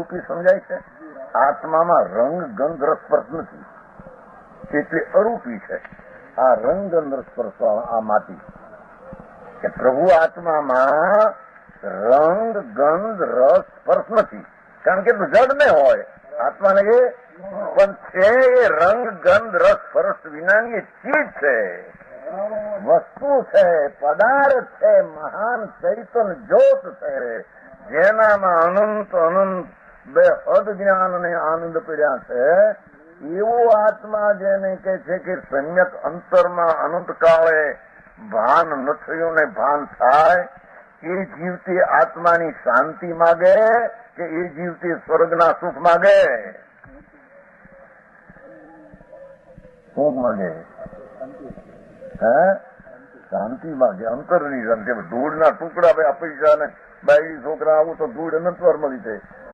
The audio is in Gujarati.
અરૂપી સમજાય છે? આત્મામાં રંગ ગંધ રસ સ્પર્શ નથી, એટલે અરૂપી છે. આ રંગ ગંધ રસ સ્પર્શ આ માટી કે પ્રભુ આત્મામાં રંગ ગંધ રસ સ્પર્શ નથી, કારણ કે જડ ને હોય આત્માને એ પણ છે. એ રંગ ગંધ રસ સ્પર્શ વિનાની ચીજ છે, વસ્તુ છે, પદાર્થ છે, મહાન ચૈતન જ્યોત છે, જેનામાં અનંત અનંત બે હદ જ્ઞાન અને આનંદ પીડ્યા છે. એવો આત્મા જેને કે છે કે સમ્યક અંતરમાં અનંત કાળે ભાન ન થયું ને ભાન થાય, એ જીવતી આત્માની શાંતિ માગે કે એ જીવતી સ્વર્ગના સુખ માગે? સુખ માગે, શાંતિ માગે, અંતરની શાંતિ. ધૂળના ટુકડા ભાઈ પૈસા ને બાયડી છોકરા આવું તો ધૂળ અનંતવાર મળી જાય.